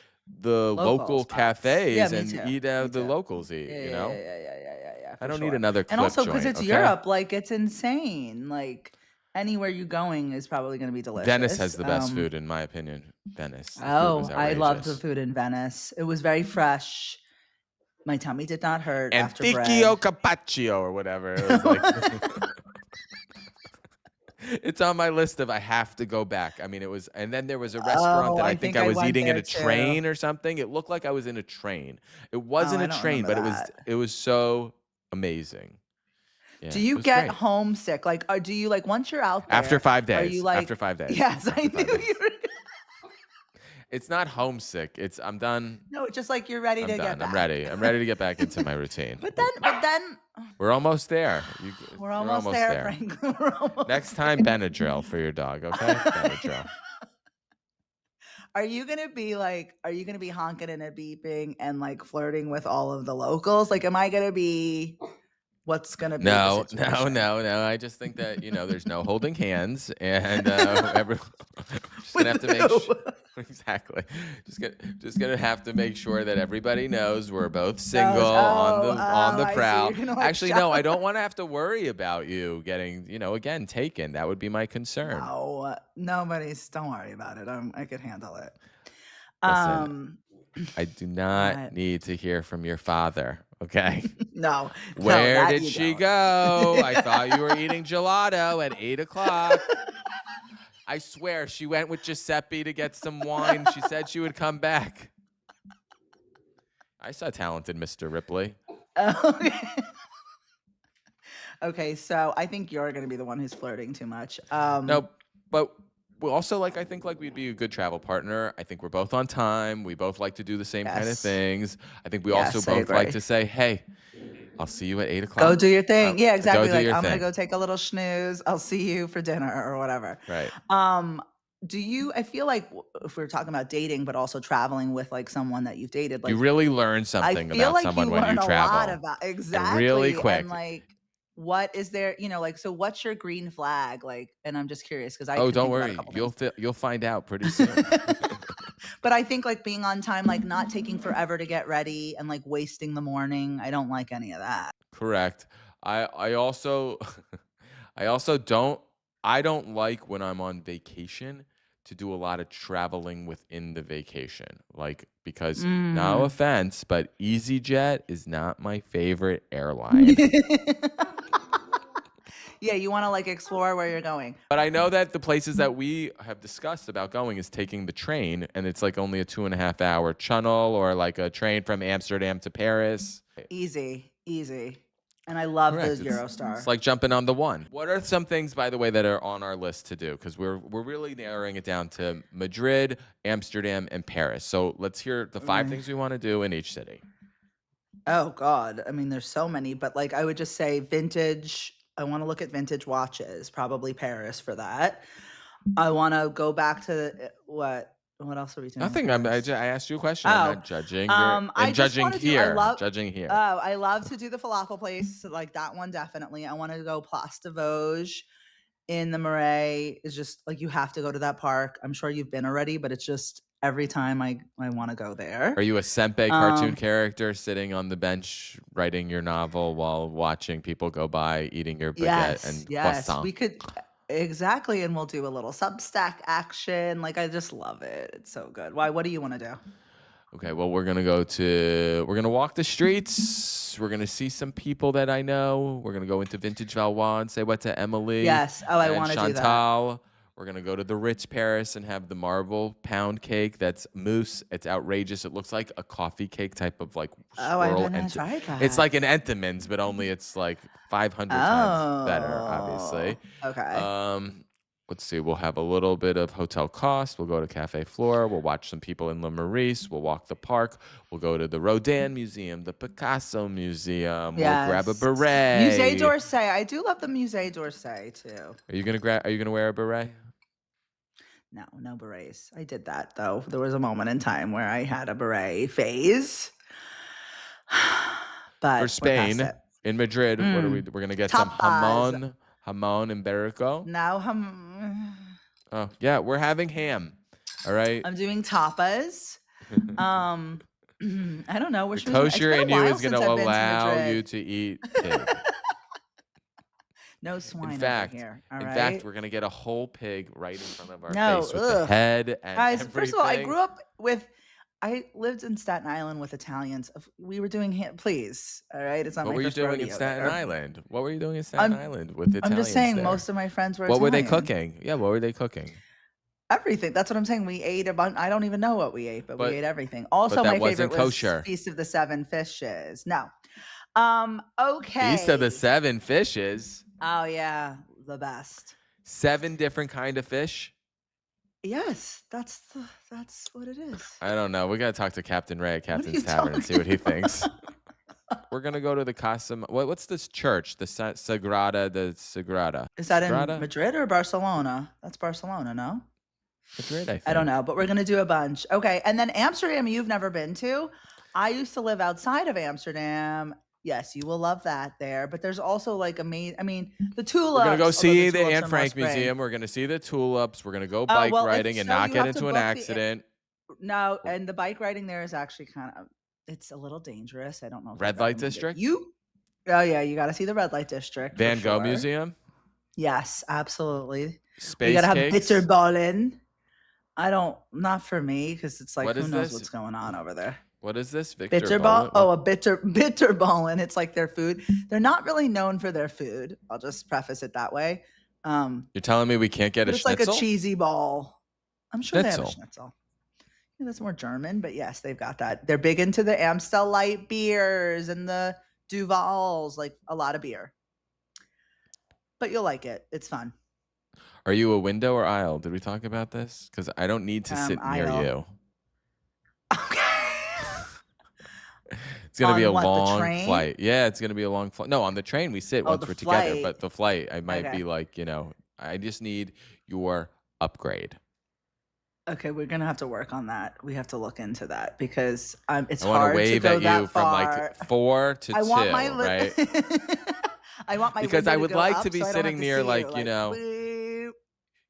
the Local local spots. Yeah, cafes me and too. eat Me the too. locals Yeah, eat, yeah, yeah, yeah, yeah, yeah, yeah, yeah, I for don't need sure. another And clip also because joint, it's okay? Europe, like it's insane. Like anywhere you're going is probably going to be Venice has delicious. the best food, in my opinion. Venice. The food was Oh, I loved the outrageous. food in Venice. It was very fresh. My tummy did not hurt after Antichio bread. Carpaccio or whatever. It was like it's on my list of I have to go back. I mean, it was, and then there was a restaurant Oh, that I I think think I I was went eating in there a too. train or something. It looked like I was in a train. It Oh, wasn't I a don't train, remember but that. it was so amazing. Do Yeah, it you was get great. homesick? Like, or do you like once you're out After there, five are you days. After like, 5 days. yes, I After knew 5 days. you were. It's not homesick. It's I'm done. No, it's just like you're ready I'm to get done. I'm back. ready. I'm ready to get back into my routine. But then, We're almost there. we're You're almost almost there, there. Frank. We're Next almost time, there. Benadryl for your dog, okay? Benadryl. Are you gonna be honking and a beeping and like flirting with all of the locals? Like, am I gonna be? What's gonna be the No, no, situation? no, no. I just think that there's no holding hands, and just gonna With have to make who? exactly. Just gonna have to make sure that everybody knows we're both single Those. on Oh, the I see. prowl. You're gonna like Actually, no, I shout. don't want to have to worry about you getting again taken. That would be my concern. No, nobody's. Don't worry about it. I could handle it. Listen, Um, I do not what? need to hear from your father. Okay. No, no, Where that did you she don't. go? I thought you were eating gelato at 8:00. I swear she went with Giuseppe to get some wine. She said she would come back. I saw talented Mr. Ripley. Okay. Okay, so I think you're gonna be the one who's flirting too much. No, but we also I think we'd be a good travel partner. I think we're both on time. We both like to do the same kind of Yes, things. I think we also yes, I both like agree. to say, "Hey, I'll see you at 8 Go do o'clock. your thing. Yeah, Go exactly. do Like your I'm gonna thing." go take a little snooze. I'll see you for dinner or whatever. Right. Um, do you? I feel like if we're talking about dating, but also traveling with like someone that you've dated, You like really learn I something feel about like someone you when you learn a lot travel. about Really exactly and quick. like what is there, like so what's your green flag? Like, and I'm just curious because I Oh, could don't think about a worry. couple things. You'll find out pretty soon. But I think like being on time, like not taking forever to get ready and like wasting the morning. I don't like any of that. Correct. I also I don't like when I'm on vacation to do a lot of traveling within the vacation. Like, because no offense, but EasyJet is not my favorite airline. Yeah, you want to like explore where you're going. But I know that the places that we have discussed about going is taking the train, and it's like only a 2.5 hour tunnel, or like a train from Amsterdam to Paris. Easy. And I love Correct. the Eurostar. It's like jumping on the one. What are some things, by the way, that are on our list to do? Because we're really narrowing it down to Madrid, Amsterdam, and Paris. So let's hear the 5 things we want to do in each city. Oh God, I mean, there's so many, but like I would just say vintage. I want to look at vintage watches, probably Paris for that. I want to go back to what else are we doing? Nothing. I asked you a question. I'm not judging. Judging here. Oh, I love to do the falafel place. Like that one, definitely. I want to go Place de Vosges in the Marais. Is just like, you have to go to that park. I'm sure you've been already, but it's just every time I want to go there. Are you a Senpai cartoon character sitting on the bench writing your novel while watching people go by, eating your baguette and croissant? We could. Exactly, and we'll do a little Substack action. Like, I just love it. It's so good. Why? What do you want to do? Okay, well, we're gonna walk the streets. We're gonna see some people that I know. We're gonna go into Vintage Valois and say what to Emily. Yes. Oh, I want to do that. We're gonna go to the Ritz Paris and have the marble pound cake. That's mousse. It's outrageous. It looks like a coffee cake type of like swirl. I haven't tried that. It's like an Entenmann's, but only it's like 500 times better, obviously. Okay. Let's see. We'll have a little bit of hotel cost. We'll go to Café de Flore. We'll watch some people in Le Maurice. We'll walk the park. We'll go to the Rodin Museum, the Picasso Museum. Yes. We'll grab a beret. Musée d'Orsay. I do love the Musée d'Orsay too. Are you gonna wear a beret? No berets. I did that though. There was a moment in time where I had a beret phase. But for Spain, in Madrid, what are we're gonna get some jamon iberico. Oh yeah, we're having ham. All right. I'm doing tapas. I don't know. The kosher in you is gonna allow you to eat pig. No swine in fact, over here. In fact, we're gonna get a whole pig right in front of our face with the head and guys, everything. First of all, I lived in Staten Island with Italians. We were doing please, all right? It's not what my first rodeo. What were you doing in Staten Island? What were you doing in Staten Island with Italians? I'm just saying, there? Most of my friends were What Italian. were they cooking? Yeah, what were they cooking? Everything. That's what I'm saying. We ate a bunch. I don't even know what we ate, but we ate everything. Also, my favorite was Feast of the Seven Fishes. No. Okay. Feast of the Seven Fishes? Oh, yeah. The best. 7 different kind of fish? Yes, that's what it is. I don't know. We got to talk to Captain Ray at Captain's Tavern and see what he thinks. We're going to go to the Casa. What's this church? The Sagrada. Is that in Madrid or Barcelona? That's Barcelona, no? Madrid, I think. I don't know, but we're going to do a bunch. Okay, and then Amsterdam, you've never been to. I used to live outside of Amsterdam. Yes, you will love that there. But there's also like the tulips. We're going to go see the Anne Frank Museum. We're going to see the tulips. We're going to go bike riding and not get into an accident. No, and the bike riding there is actually it's a little dangerous. I don't know. Red light district? Oh yeah, you got to see the red light district. Van Gogh Museum? Yes, absolutely. Space You got to have cakes? bitterballen. Not for me, because it's like, who knows what's going on over there. What is this? Bitterball? Oh, a bitterballen. It's like their food. They're not really known for their food. I'll just preface it that way. You're telling me we can't get a schnitzel? It's like a cheesy ball. I'm sure they have a schnitzel. Yeah, that's more German, but yes, they've got that. They're big into the Amstel Light beers and the Duvals, like a lot of beer. But you'll like it. It's fun. Are you a window or aisle? Did we talk about this? Because I don't need to sit near you. Okay. It's going to be a long flight. Yeah, it's going to be a long flight. No, on the train we sit once we're together. But the flight, I might be like, I just need your upgrade. Okay, we're going to have to work on that. We have to look into that because it's hard to go that far. I want to wave at you from like 4 to 2, right? I want my because I would like to be sitting near like,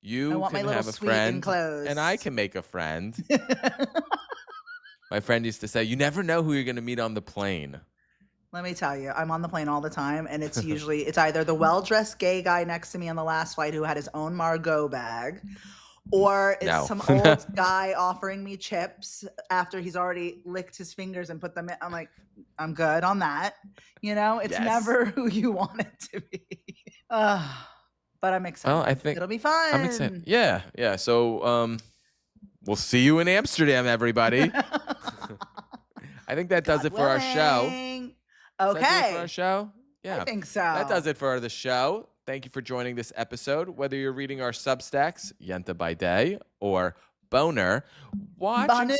You want can my have little a suite friend, enclosed. and I can make a friend. My friend used to say, you never know who you're going to meet on the plane. Let me tell you, I'm on the plane all the time, and it's either the well-dressed gay guy next to me on the last flight who had his own Margot bag, or it's some old guy offering me chips after he's already licked his fingers and put them in. I'm like, I'm good on that. It's never who you want it to be. But I'm excited. Well, I think it'll be fun. I'm excited. Yeah. So we'll see you in Amsterdam, everybody. I think that does it for our show. Okay. Does that do it for our show? Yeah. I think so. That does it for the show. Thank you for joining this episode. Whether you're reading our Substacks, Yenta by Day, or Boner, watching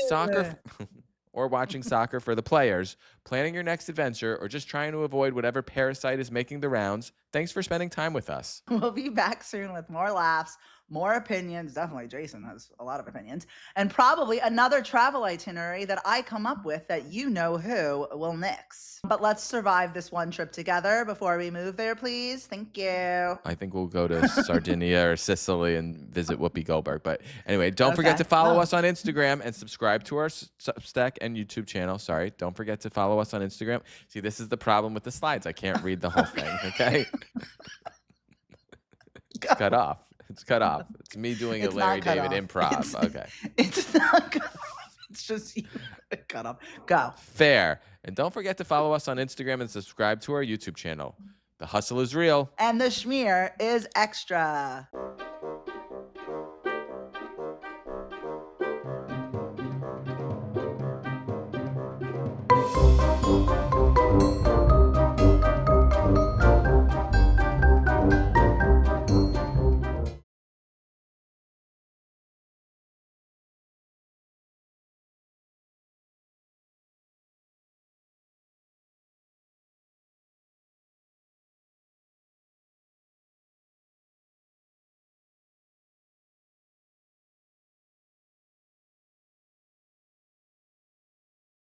soccer for the players, planning your next adventure, or just trying to avoid whatever parasite is making the rounds, thanks for spending time with us. We'll be back soon with more laughs, more opinions. Definitely Jason has a lot of opinions. And probably another travel itinerary that I come up with that you know who will nix. But let's survive this one trip together before we move there, please. Thank you. I think we'll go to Sardinia or Sicily and visit Whoopi Goldberg. But anyway, don't forget to follow us on Instagram and subscribe to our Substack and YouTube channel. Sorry, don't forget to follow us on Instagram. See, this is the problem with the slides. I can't read the whole thing, okay? It's cut off. It's cut off. It's me doing a Larry David improv. Okay. It's not cut off. It's just you cut off. Go. Fair. And don't forget to follow us on Instagram and subscribe to our YouTube channel. The hustle is real. And the schmear is extra.